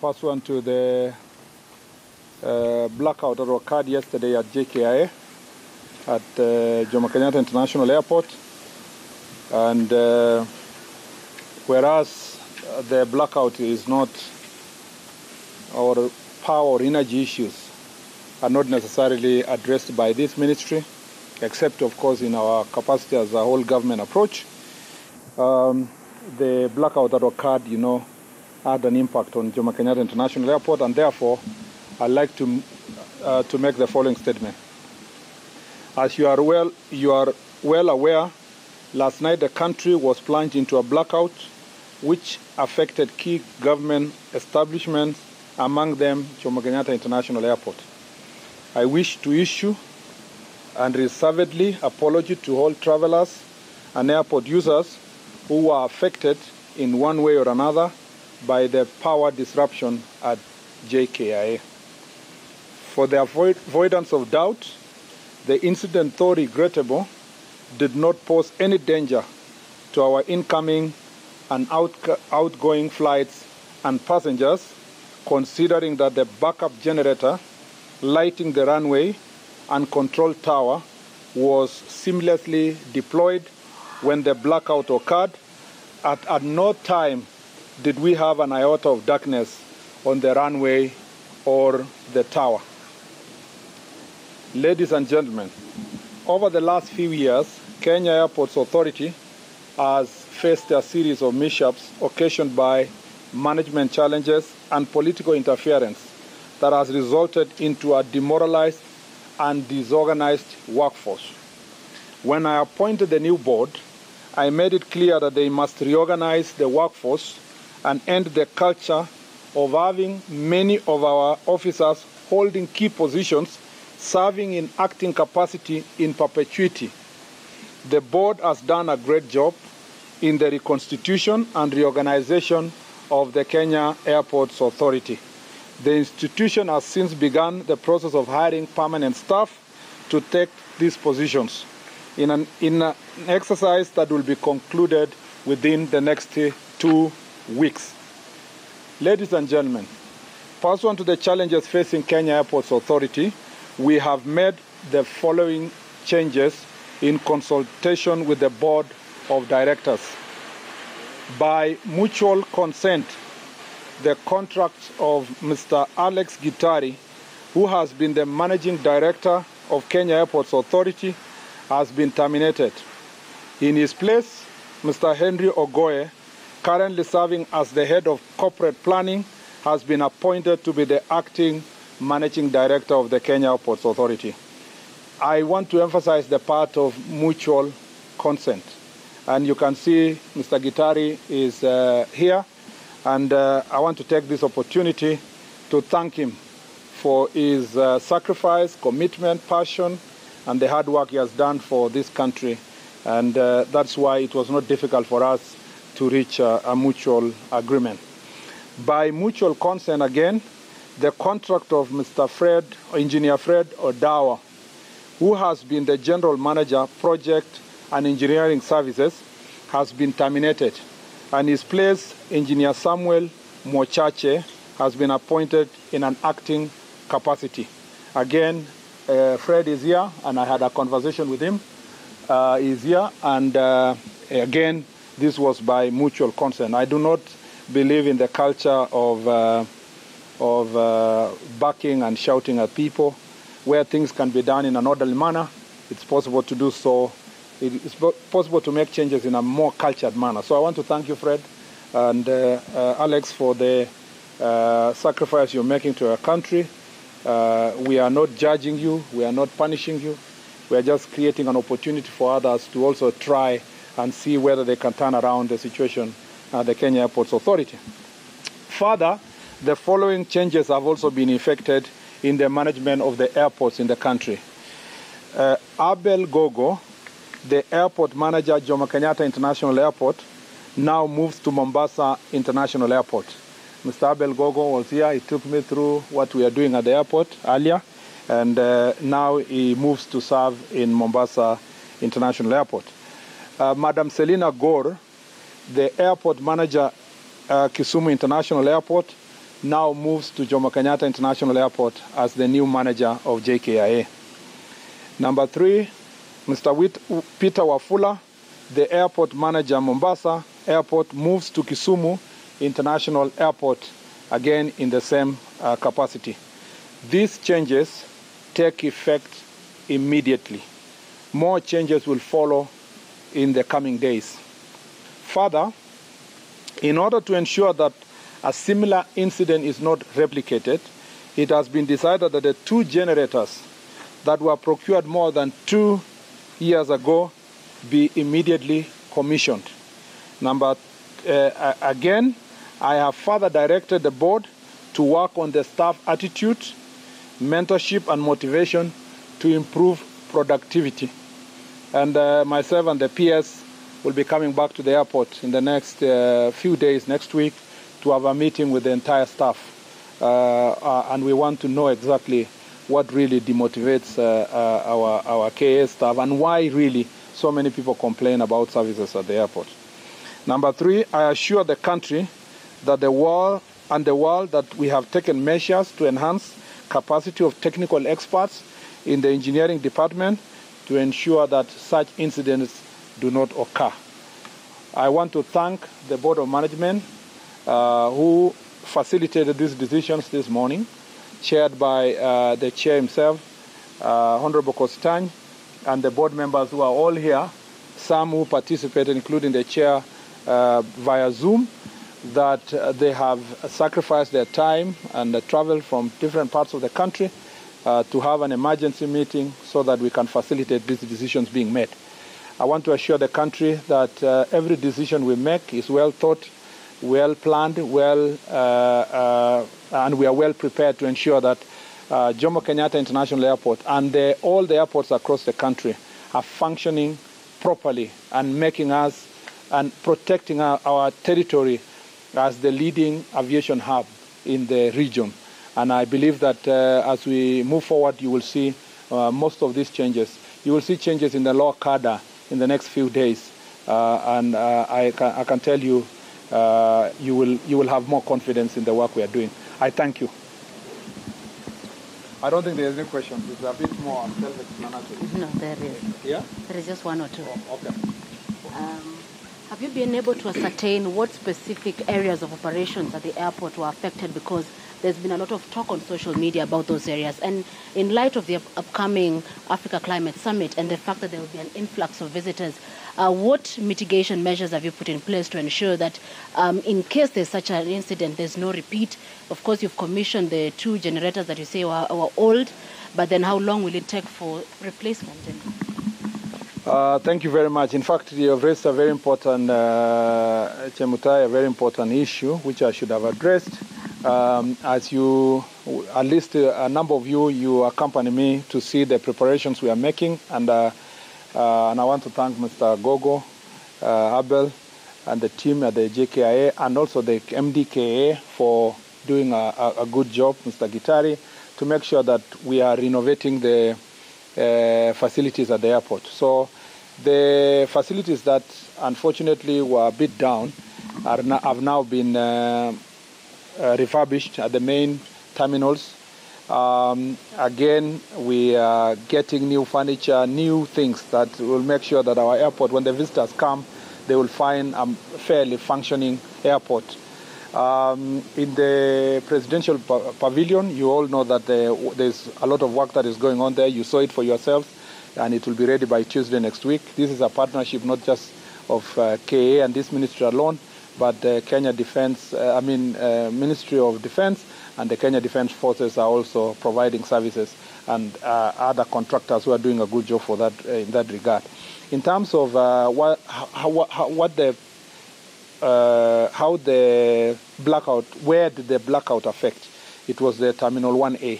pursuant to the blackout that occurred yesterday at JKIA at Jomo Kenyatta International Airport. And whereas the blackout is not, or power or energy issues are not necessarily addressed by this ministry, except of course in our capacity as a whole government approach. The blackout that occurred, had an impact on Jomo Kenyatta International Airport, and therefore I'd like to make the following statement. As you are well aware, last night the country was plunged into a blackout which affected key government establishments, among them Jomo Kenyatta International Airport. I wish to issue and reservedly apology to all travelers and airport users who were affected in one way or another by the power disruption at JKIA. For the avoidance of doubt, the incident, though regrettable, did not pose any danger to our incoming and outgoing flights and passengers, considering that the backup generator lighting the runway and control tower was seamlessly deployed when the blackout occurred. At no time did we have an iota of darkness on the runway or the tower. Ladies and gentlemen, over the last few years, Kenya Airports Authority has faced a series of mishaps occasioned by management challenges and political interference that has resulted into a demoralized and disorganized workforce. When I appointed the new board, I made it clear that they must reorganize the workforce and end the culture of having many of our officers holding key positions, serving in acting capacity in perpetuity. The board has done a great job in the reconstitution and reorganization of the Kenya Airports Authority. The institution has since begun the process of hiring permanent staff to take these positions in an exercise that will be concluded within the next 2 weeks. Ladies and gentlemen, pursuant to the challenges facing Kenya Airports Authority, we have made the following changes in consultation with the Board of Directors. By mutual consent, the contract of Mr. Alex Gitari, who has been the Managing Director of Kenya Airports Authority, has been terminated. In his place, Mr. Henry Ogoe, currently serving as the Head of Corporate Planning, has been appointed to be the Acting Managing Director of the Kenya Airports Authority. I want to emphasize the part of mutual consent. And you can see Mr. Gitari is here. And I want to take this opportunity to thank him for his sacrifice, commitment, passion, and the hard work he has done for this country. And that's why it was not difficult for us to reach a mutual agreement. By mutual consent again, the contract of Mr. Engineer Fred Odawa, who has been the General Manager, Project and Engineering Services, has been terminated. And his place, Engineer Samuel Mochache, has been appointed in an acting capacity. Again, Fred is here, and I had a conversation with him. He's here, and again, this was by mutual consent. I do not believe in the culture of backing and shouting at people. Where things can be done in an orderly manner, it's possible to do so. It's possible to make changes in a more cultured manner. So I want to thank you, Fred, and Alex, for the sacrifice you're making to our country. We are not judging you. We are not punishing you. We are just creating an opportunity for others to also try and see whether they can turn around the situation at the Kenya Airports Authority. Further, the following changes have also been effected in the management of the airports in the country. Abel Gogo, the airport manager at Jomo Kenyatta International Airport, now moves to Mombasa International Airport. Mr. Abel Gogo was here. He took me through what we are doing at the airport earlier, and now he moves to serve in Mombasa International Airport. Madam Selina Gore, the airport manager Kisumu International Airport, now moves to Jomo Kenyatta International Airport as the new manager of JKIA. Number 3, Mr. Peter Wafula, the airport manager Mombasa Airport, moves to Kisumu International Airport, again in the same capacity. These changes take effect immediately. More changes will follow in the coming days. Further, in order to ensure that a similar incident is not replicated, it has been decided that the 2 generators that were procured more than 2 years ago be immediately commissioned. Again, I have further directed the board to work on the staff attitude, mentorship and motivation to improve productivity. And myself and the PS will be coming back to the airport in the next few days, next week, to have a meeting with the entire staff. And we want to know exactly what really demotivates our KA staff and why really so many people complain about services at the airport. Number 3, I assure the country that the world that we have taken measures to enhance capacity of technical experts in the engineering department to ensure that such incidents do not occur. I want to thank the Board of Management who facilitated these decisions this morning, chaired by the chair himself, Honorable Kostany, and the board members who are all here, some who participated, including the chair via Zoom, that they have sacrificed their time and travel from different parts of the country to have an emergency meeting so that we can facilitate these decisions being made. I want to assure the country that every decision we make is well thought, well planned, and we are well prepared to ensure that Jomo Kenyatta International Airport and all the airports across the country are functioning properly and making us and protecting our territory as the leading aviation hub in the region. And I believe that as we move forward, you will see most of these changes. You will see changes in the law cadre in the next few days, and I can tell you, you will have more confidence in the work we are doing. I thank you. I don't think there is any questions. It's a bit more self-explanatory. No, there is. Yeah? There is just 1 or 2. Oh, okay. Have you been able to ascertain what specific areas of operations at the airport were affected? Because there's been a lot of talk on social media about those areas. And in light of the upcoming Africa Climate Summit and the fact that there will be an influx of visitors, what mitigation measures have you put in place to ensure that in case there's such an incident, there's no repeat? Of course, you've commissioned the 2 generators that you say were old, but then how long will it take for replacement? Thank you very much. In fact, you have raised a very important, Chemutai, a very important issue, which I should have addressed. As you, at least a number of you accompany me to see the preparations we are making, and I want to thank Mr. Gogo, Abel, and the team at the JKIA, and also the MDKA for doing a good job, Mr. Gitari, to make sure that we are renovating the facilities at the airport. So the facilities that unfortunately were a bit down have now been refurbished at the main terminals. Again, we are getting new furniture, new things that will make sure that our airport, when the visitors come, they will find a fairly functioning airport. In the presidential pavilion, you all know that there's a lot of work that is going on there. You saw it for yourselves, and it will be ready by Tuesday next week. This is a partnership not just of KA and this ministry alone, but the Kenya Ministry of Defense and the Kenya Defense Forces are also providing services, and other contractors who are doing a good job for that in that regard. In terms of how the blackout, where did the blackout affect? It was the Terminal 1A.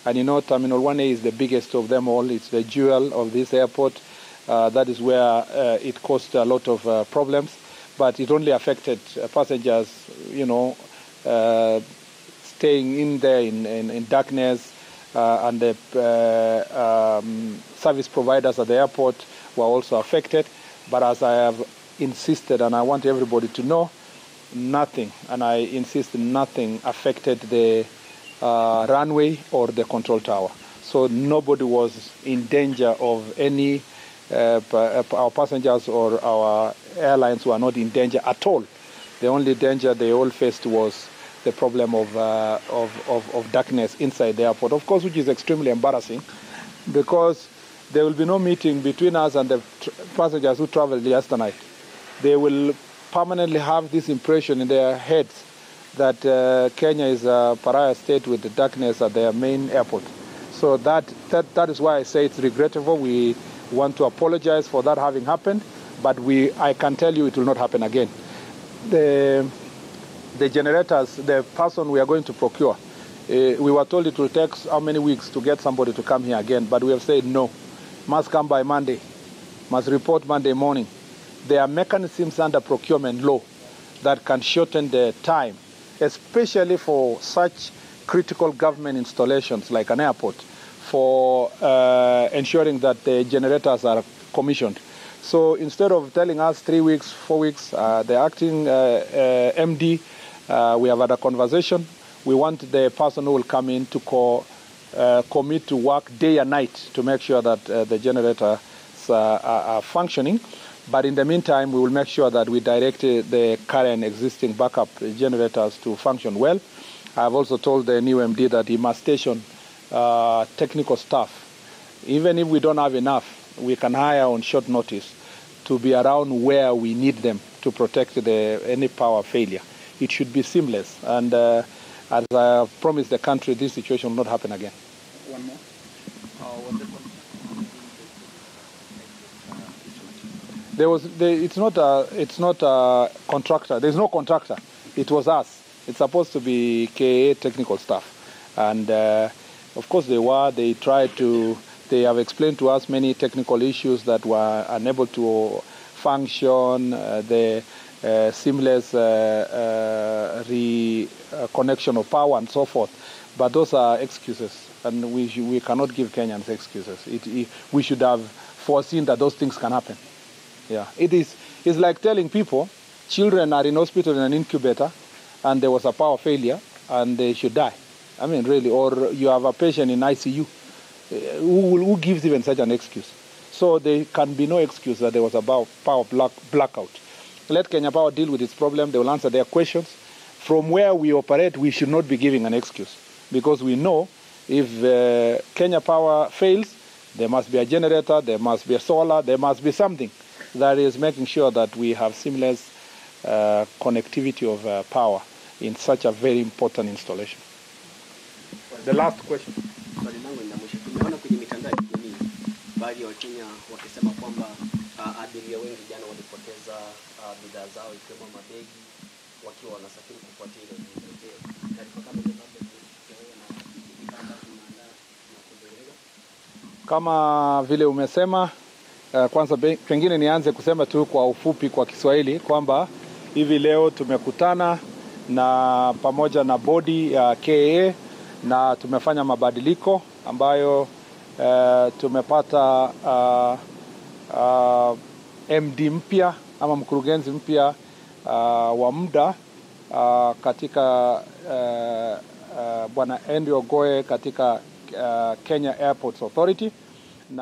And you know, Terminal 1A is the biggest of them all. It's the jewel of this airport. That is where it caused a lot of problems. But it only affected passengers, staying in there in darkness. And the service providers at the airport were also affected. But as I have insisted, and I want everybody to know, nothing, and I insist nothing, affected the runway or the control tower. So nobody was in danger of any, our passengers or our airlines were not in danger at all. The only danger they all faced was the problem of darkness inside the airport, of course, which is extremely embarrassing, because there will be no meeting between us and the passengers who traveled yesterday night. They will permanently have this impression in their heads that Kenya is a pariah state with the darkness at their main airport. So that is why I say it's regrettable. We want to apologize for that having happened, but I can tell you it will not happen again. The generators, the person we are going to procure, we were told it will take how many weeks to get somebody to come here again, but we have said no. Must come by Monday, must report Monday morning. There are mechanisms under procurement law that can shorten the time, especially for such critical government installations like an airport, for ensuring that the generators are commissioned. So instead of telling us 3 weeks, 4 weeks, the acting MD, we have had a conversation. We want the person who will come in to commit to work day and night to make sure that the generators are functioning. But in the meantime, we will make sure that we direct the current existing backup generators to function well. I've also told the new MD that he must station technical staff. Even if we don't have enough, we can hire on short notice to be around where we need them to protect any power failure. It should be seamless. And as I have promised the country, this situation will not happen again. One more. It's not a contractor. There's no contractor. It was us. It's supposed to be JKIA technical staff. And of course they have explained to us many technical issues that were unable to function, the seamless reconnection of power and so forth. But those are excuses, and we cannot give Kenyans excuses. We should have foreseen that those things can happen. Yeah, it's like telling people children are in hospital in an incubator and there was a power failure and they should die. I mean, really, or you have a patient in ICU. Who gives even such an excuse? So there can be no excuse that there was a power blackout. Let Kenya Power deal with its problem. They will answer their questions. From where we operate, we should not be giving an excuse, because we know if Kenya Power fails, there must be a generator, there must be a solar, there must be something that is making sure that we have seamless connectivity of power in such a very important installation. The last question. Swali langu ni la mwisho. Tumeona kwenye mitandao ya kijamii baadhi ya Wakenya wakisema kwamba abiria wengi jana walipoteza bidhaa zao ikiwemo mabegi wakiwa wanasafiri kufuatia ile tukio. Taarifa kama hizo labda kama vile umesema, kwanza pengine nianze kusema tu kwa ufupi kwa Kiswahili kwamba hivi leo tumekutana na pamoja na bodi ya KA na tumefanya mabadiliko ambayo tumepata MD mpya ama mkurugenzi mpya wa muda katika Bwana Andrew Ogoe katika Kenya Airports Authority.